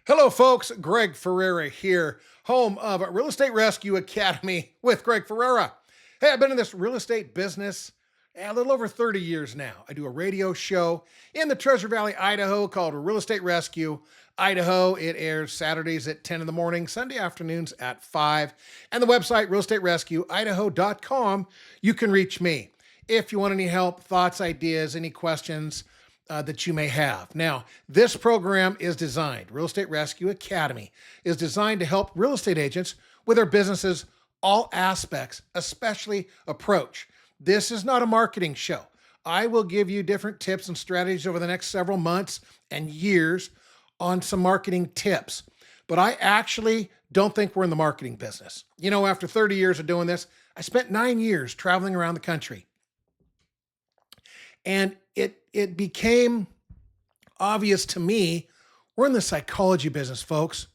Hello, folks. Greg Ferrera here, home of Real Estate Rescue Academy with Greg Ferrera. Hey, I've been in this real estate business a little over 30 years now. I do a radio show in the Treasure Valley, Idaho called Real Estate Rescue Idaho. It airs Saturdays at 10 in the morning, Sunday afternoons at 5. And the website, realestaterescueidaho.com, you can reach me if you want any help, thoughts, ideas, any questions that you may have. Now, this program is designed, Real Estate Rescue Academy is designed to help real estate agents with their businesses, all aspects, especially approach. This is not a marketing show. I will give you different tips and strategies over the next several months and years on some marketing tips. But I actually don't think we're in the marketing business. You know, after 30 years of doing this, I spent 9 years traveling around the country. And it became obvious to me, we're in the psychology business, folks.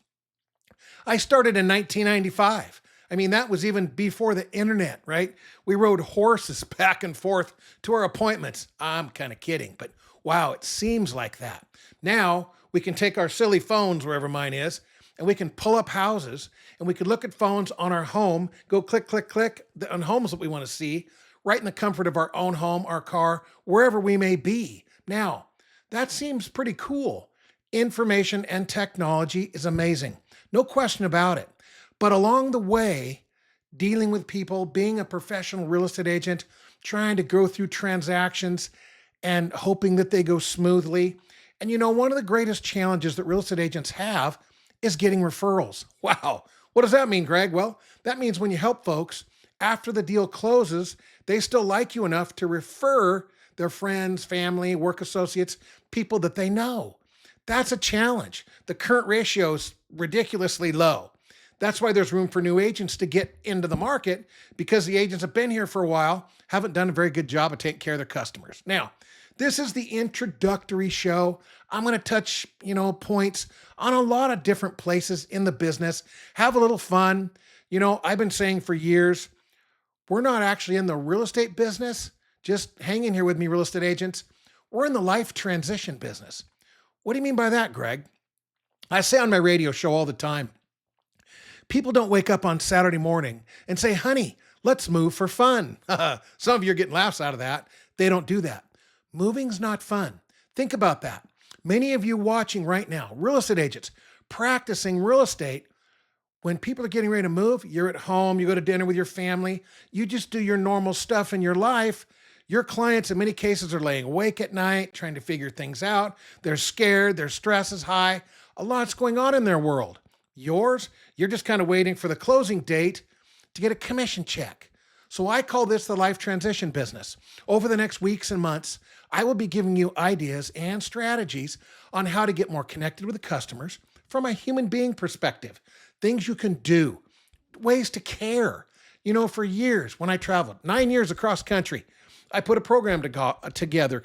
I started in 1995. I mean, that was even before the internet, right? We rode horses back and forth to our appointments. I'm kind of kidding, but wow, it seems like that. Now we can take our silly phones, wherever mine is, and we can pull up houses and we can look at phones on our home, go click, click, click on homes that we want to see, right in the comfort of our own home, our car, wherever we may be. Now, that seems pretty cool. Information and technology is amazing. No question about it. But along the way, dealing with people, being a professional real estate agent, trying to go through transactions and hoping that they go smoothly. And you know, one of the greatest challenges that real estate agents have is getting referrals. Wow. What does that mean, Greg? Well, that means when you help folks, after the deal closes, they still like you enough to refer their friends, family, work associates, people that they know. That's a challenge. The current ratio is ridiculously low. That's why there's room for new agents to get into the market, because the agents have been here for a while, haven't done a very good job of taking care of their customers. Now, this is the introductory show. I'm going to touch, points on a lot of different places in the business, have a little fun. I've been saying for years, we're not actually in the real estate business. Just hang in here with me, real estate agents. We're in the life transition business. What do you mean by that, Greg? I say on my radio show all the time, people don't wake up on Saturday morning and say, honey, let's move for fun. Some of you are getting laughs out of that. They don't do that. Moving's not fun. Think about that. Many of you watching right now, real estate agents, practicing real estate, when people are getting ready to move, you're at home, you go to dinner with your family, you just do your normal stuff in your life. Your clients, in many cases, are laying awake at night, trying to figure things out. They're scared, their stress is high. A lot's going on in their world. Yours, you're just kind of waiting for the closing date to get a commission check. So I call this the life transition business. Over the next weeks and months, I will be giving you ideas and strategies on how to get more connected with the customers from a human being perspective. Things you can do, ways to care. For years when I traveled, 9 years across country, I put a program together,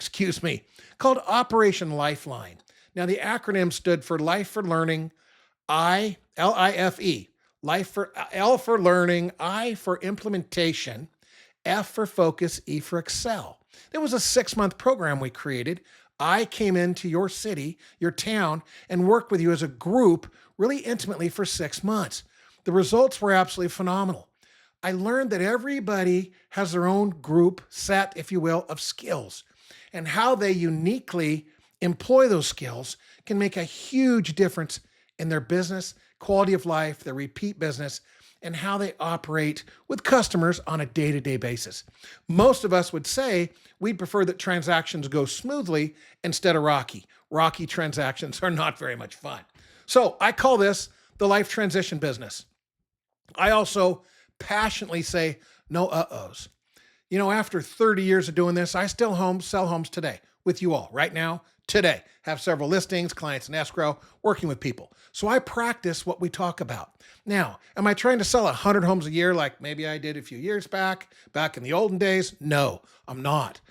called Operation Lifeline. Now, the acronym stood for Life for Learning, L-I-F-E, Life for L for Learning, I for Implementation, F for Focus, E for Excel. It was a 6-month program we created. I came into your city, your town, and worked with you as a group really intimately for 6 months. The results were absolutely phenomenal. I learned that everybody has their own group set, if you will, of skills, and how they uniquely employ those skills can make a huge difference in their business, quality of life, their repeat business, and how they operate with customers on a day-to-day basis. Most of us would say we'd prefer that transactions go smoothly instead of rocky. Rocky transactions are not very much fun. So I call this the life transition business. I also passionately say no uh-ohs. After 30 years of doing this, I still sell homes today with you all right now, today. Have several listings, clients in escrow, working with people. So I practice what we talk about. Now, am I trying to sell 100 homes a year like maybe I did a few years back in the olden days? No, I'm not.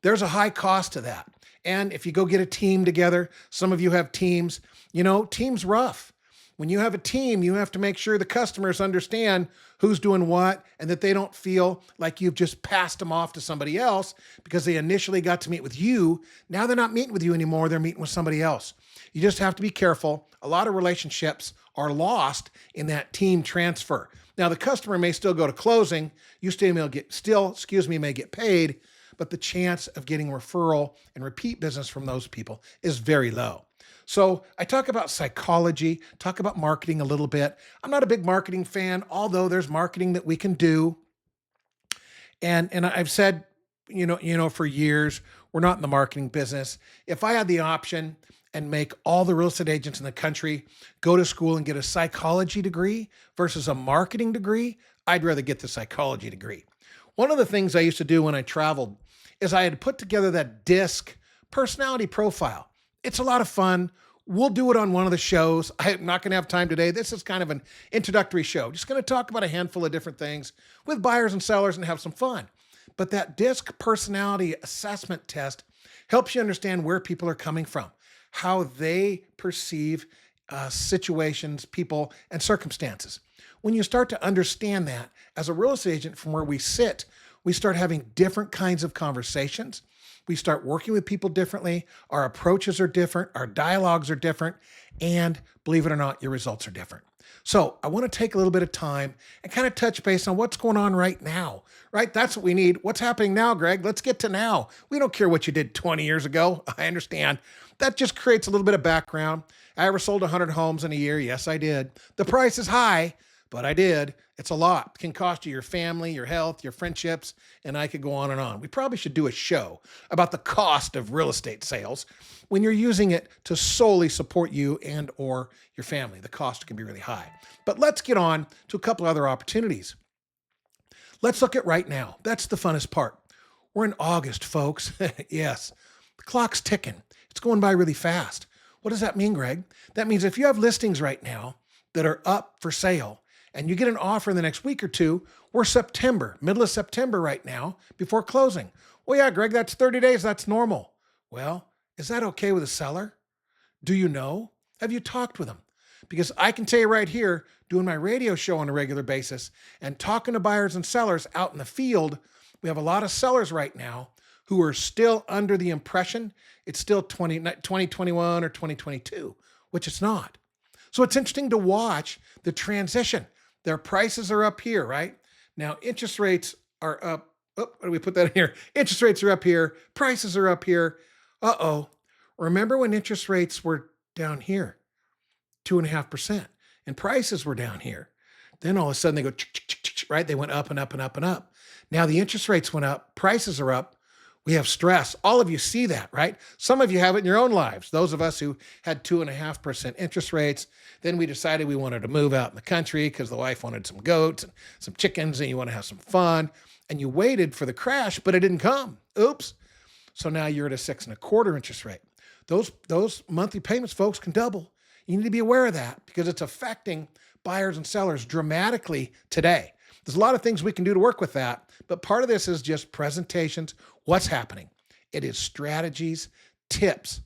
There's a high cost to that. And if you go get a team together, some of you have teams, team's rough. When you have a team, you have to make sure the customers understand who's doing what and that they don't feel like you've just passed them off to somebody else because they initially got to meet with you. Now they're not meeting with you anymore. They're meeting with somebody else. You just have to be careful. A lot of relationships are lost in that team transfer. Now, the customer may still go to closing. You still may get paid, but the chance of getting referral and repeat business from those people is very low. So I talk about psychology, talk about marketing a little bit. I'm not a big marketing fan, although there's marketing that we can do. And I've said, for years, we're not in the marketing business. If I had the option and make all the real estate agents in the country go to school and get a psychology degree versus a marketing degree, I'd rather get the psychology degree. One of the things I used to do when I traveled is I had put together that DISC personality profile. It's a lot of fun. We'll do it on one of the shows. I'm not going to have time today. This is kind of an introductory show. Just going to talk about a handful of different things with buyers and sellers and have some fun. But that DISC personality assessment test helps you understand where people are coming from, how they perceive situations, people, and circumstances. When you start to understand that, as a real estate agent from where we sit, we start having different kinds of conversations. We start working with people differently. Our approaches are different. Our dialogues are different. And believe it or not, your results are different. So I want to take a little bit of time and kind of touch base on what's going on right now, right? That's what we need. What's happening now, Greg? Let's get to now. We don't care what you did 20 years ago. I understand. That just creates a little bit of background. I ever sold 100 homes in a year? Yes, I did. The price is high, but I did. It's a lot. It can cost you your family, your health, your friendships, and I could go on and on. We probably should do a show about the cost of real estate sales when you're using it to solely support you and or your family. The cost can be really high. But let's get on to a couple other opportunities. Let's look at right now. That's the funnest part. We're in August, folks. Yes, the clock's ticking. It's going by really fast. What does that mean, Greg? That means if you have listings right now that are up for sale, and you get an offer in the next week or two, we're September, middle of September right now, before closing. Well, yeah, Greg, that's 30 days. That's normal. Well, is that okay with a seller? Do you know? Have you talked with them? Because I can tell you right here, doing my radio show on a regular basis and talking to buyers and sellers out in the field, we have a lot of sellers right now who are still under the impression it's still 2021 or 2022, which it's not. So it's interesting to watch the transition. Their prices are up here, right? Now, interest rates are up. Oh, what do we put that in here? Interest rates are up here. Prices are up here. Uh-oh. Remember when interest rates were down here, 2.5%, and prices were down here? Then all of a sudden they go, right? They went up and up and up and up. Now the interest rates went up. Prices are up. We have stress. All of you see that, right? Some of you have it in your own lives. Those of us who had 2.5% interest rates, then we decided we wanted to move out in the country because the wife wanted some goats and some chickens and you want to have some fun. And you waited for the crash, but it didn't come. Oops. So now you're at a 6.25% interest rate. Those monthly payments, folks, can double. You need to be aware of that because it's affecting buyers and sellers dramatically today. There's a lot of things we can do to work with that, but part of this is just presentations, what's happening. It is strategies, tips,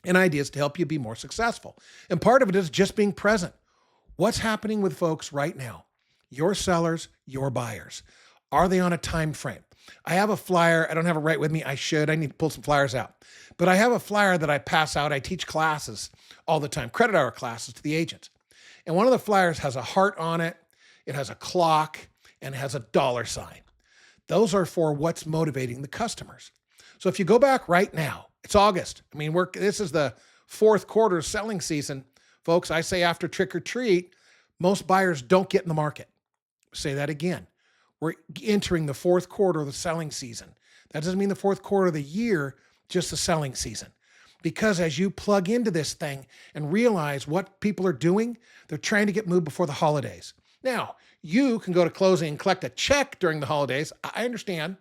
and ideas to help you be more successful. And part of it is just being present. What's happening with folks right now? Your sellers, your buyers. Are they on a time frame? I have a flyer. I don't have it right with me. I should. I need to pull some flyers out. But I have a flyer that I pass out. I teach classes all the time, credit hour classes to the agents. And one of the flyers has a heart on it. It has a clock and it has a dollar sign. Those are for what's motivating the customers. So if you go back right now, it's August. I mean, this is the fourth quarter selling season. Folks, I say after trick or treat, most buyers don't get in the market. Say that again. We're entering the fourth quarter of the selling season. That doesn't mean the fourth quarter of the year, just the selling season. Because as you plug into this thing and realize what people are doing, they're trying to get moved before the holidays. Now, you can go to closing and collect a check during the holidays. I understand.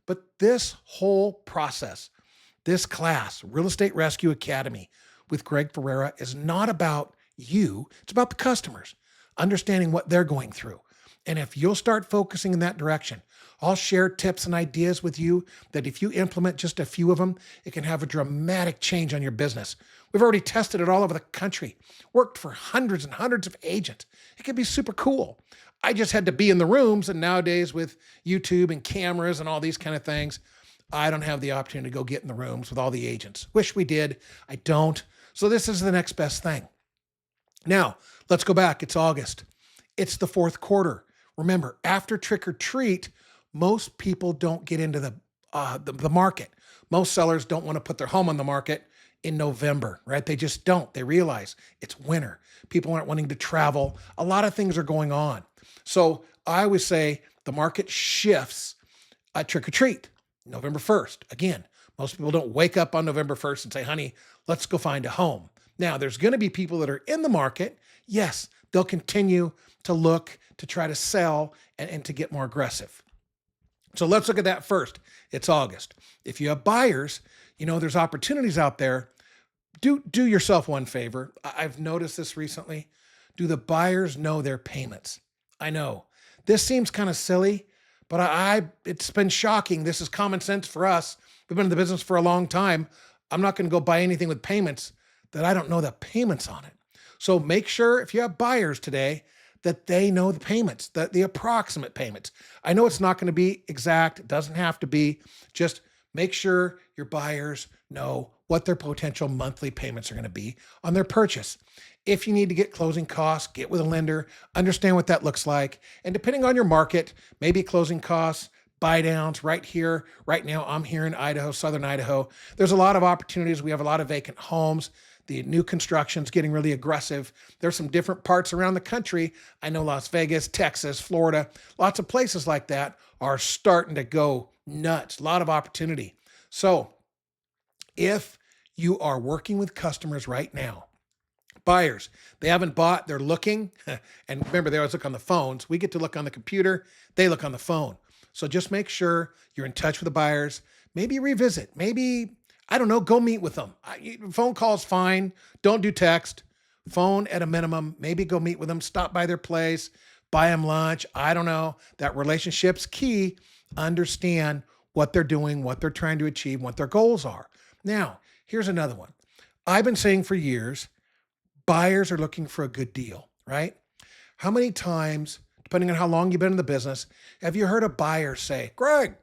But this whole process, this class, Real Estate Rescue Academy with Greg Ferrera, is not about you. It's about the customers, understanding what they're going through. And if you'll start focusing in that direction, I'll share tips and ideas with you that if you implement just a few of them, it can have a dramatic change on your business. We've already tested it all over the country, worked for hundreds and hundreds of agents. It can be super cool. I just had to be in the rooms, and nowadays with YouTube and cameras and all these kind of things, I don't have the opportunity to go get in the rooms with all the agents. Wish we did. I don't. So this is the next best thing. Now, let's go back. It's August. It's the fourth quarter. Remember, after trick or treat, most people don't get into the market. Most sellers don't want to put their home on the market in November, right? They just don't. They realize it's winter. People aren't wanting to travel. A lot of things are going on. So I always say the market shifts at trick or treat, November 1st. Again, most people don't wake up on November 1st and say, honey, let's go find a home. Now, there's going to be people that are in the market. Yes, they'll continue to look to try to sell and to get more aggressive. So let's look at that first. It's August. If you have buyers, there's opportunities out there. Do yourself one favor. I've noticed this recently. Do the buyers know their payments? I know this seems kind of silly, but it's been shocking. This is common sense for us. We've been in the business for a long time. I'm not going to go buy anything with payments that I don't know the payments on it. So make sure if you have buyers today that they know the payments, the approximate payments. I know it's not going to be exact. It doesn't have to be. Just make sure your buyers know what their potential monthly payments are going to be on their purchase. If you need to get closing costs, get with a lender, understand what that looks like. And depending on your market, maybe closing costs, buy downs right here. Right now, I'm here in Idaho, Southern Idaho. There's a lot of opportunities. We have a lot of vacant homes. The new construction's getting really aggressive. There's some different parts around the country. I know Las Vegas, Texas, Florida, lots of places like that are starting to go nuts. A lot of opportunity. So if you are working with customers right now, buyers, they haven't bought, they're looking. And remember, they always look on the phones. We get to look on the computer. They look on the phone. So just make sure you're in touch with the buyers. Maybe revisit. Maybe, I don't know, go meet with them. Phone calls, fine. Don't do text. Phone at a minimum. Maybe go meet with them. Stop by their place. Buy them lunch. I don't know. That relationship's key. Understand what they're doing, what they're trying to achieve, what their goals are. Now, here's another one. I've been saying for years, buyers are looking for a good deal, right? How many times, depending on how long you've been in the business, have you heard a buyer say, Greg,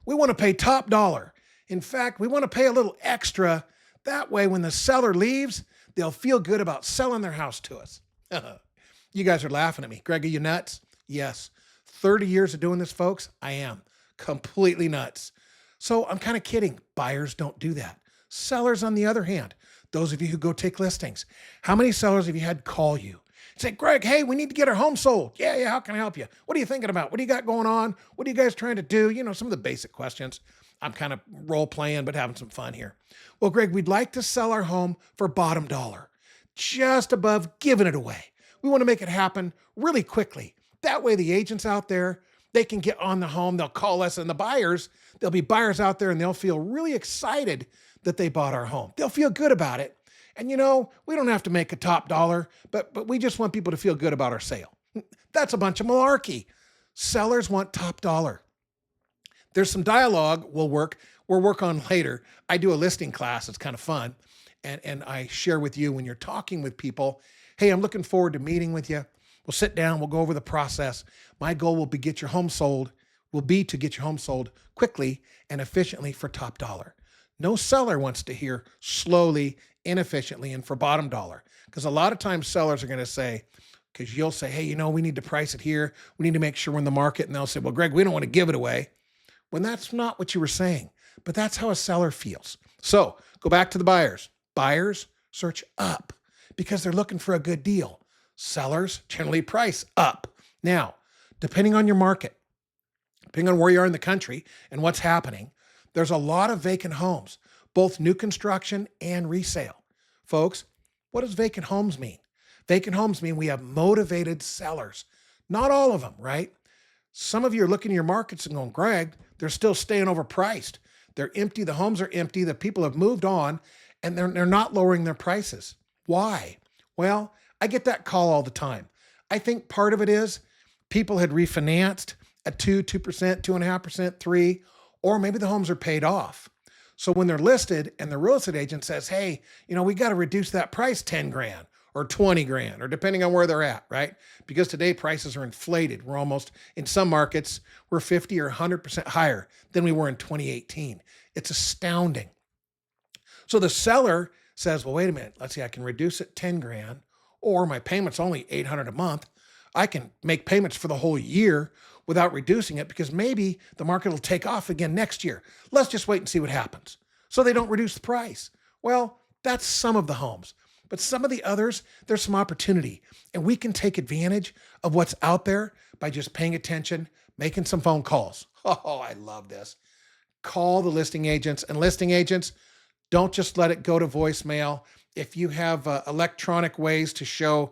we want to pay top dollar. In fact, we want to pay a little extra. That way, when the seller leaves, they'll feel good about selling their house to us. You guys are laughing at me. Greg, are you nuts? Yes. 30 years of doing this, folks, I am completely nuts. So I'm kind of kidding. Buyers don't do that. Sellers, on the other hand, those of you who go take listings, how many sellers have you had call you? Say, Greg, hey, we need to get our home sold. Yeah, how can I help you? What are you thinking about? What do you got going on? What are you guys trying to do? Some of the basic questions. I'm kind of role playing, but having some fun here. Well, Greg, we'd like to sell our home for bottom dollar, just above giving it away. We want to make it happen really quickly. That way, the agents out there, they can get on the home. They'll call us, and the buyers, there'll be buyers out there, and they'll feel really excited that they bought our home. They'll feel good about it. And we don't have to make a top dollar, but we just want people to feel good about our sale. That's a bunch of malarkey. Sellers want top dollar. There's some dialogue we'll work on later. I do a listing class. It's kind of fun. And I share with you when you're talking with people, hey, I'm looking forward to meeting with you. We'll sit down. We'll go over the process. My goal will be to get your home sold quickly and efficiently for top dollar. No seller wants to hear slowly, inefficiently, and for bottom dollar. Because a lot of times sellers are going to say, because you'll say, hey, we need to price it here. We need to make sure we're in the market. And they'll say, well, Greg, we don't want to give it away. When that's not what you were saying. But that's how a seller feels. So go back to the buyers. Buyers search up because they're looking for a good deal. Sellers generally price up. Now, depending on your market, depending on where you are in the country and what's happening, there's a lot of vacant homes, both new construction and resale. Folks, what does vacant homes mean? Vacant homes mean we have motivated sellers. Not all of them, right? Some of you are looking at your markets and going, Greg, they're still staying overpriced. They're empty. The homes are empty. The people have moved on, and they're not lowering their prices. Why? Well, I get that call all the time. I think part of it is people had refinanced at 2%, 2.5%, 3%, or maybe the homes are paid off. So when they're listed and the real estate agent says, hey, we got to reduce that price 10 grand or 20 grand, or depending on where they're at, right? Because today prices are inflated. We're almost, in some markets, we're 50 or 100% higher than we were in 2018. It's astounding. So the seller says, well, wait a minute. Let's see, I can reduce it 10 grand, or my payment's only $800 a month. I can make payments for the whole year without reducing it because maybe the market will take off again next year. Let's just wait and see what happens. So they don't reduce the price. Well, that's some of the homes. But some of the others, there's some opportunity. And we can take advantage of what's out there by just paying attention, making some phone calls. Oh, I love this. Call the listing agents. And listing agents, don't just let it go to voicemail. If you have electronic ways to show,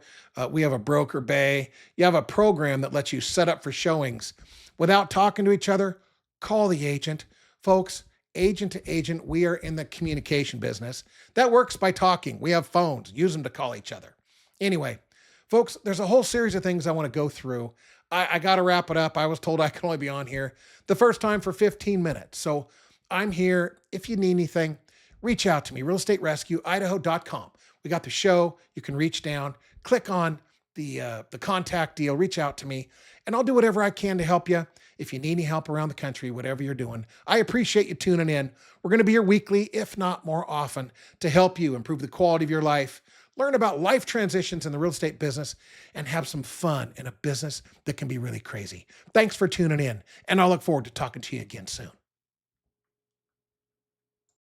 we have a broker bay, you have a program that lets you set up for showings without talking to each other, call the agent. Folks, agent to agent, we are in the communication business. That works by talking. We have phones, use them to call each other. Anyway, folks, there's a whole series of things I want to go through. I got to wrap it up. I was told I could only be on here the first time for 15 minutes. So I'm here. If you need anything, reach out to me, realestaterescueidaho.com. We got the show. You can reach down, click on the contact deal, reach out to me, and I'll do whatever I can to help you. If you need any help around the country, whatever you're doing, I appreciate you tuning in. We're going to be here weekly, if not more often, to help you improve the quality of your life, learn about life transitions in the real estate business, and have some fun in a business that can be really crazy. Thanks for tuning in, and I'll look forward to talking to you again soon.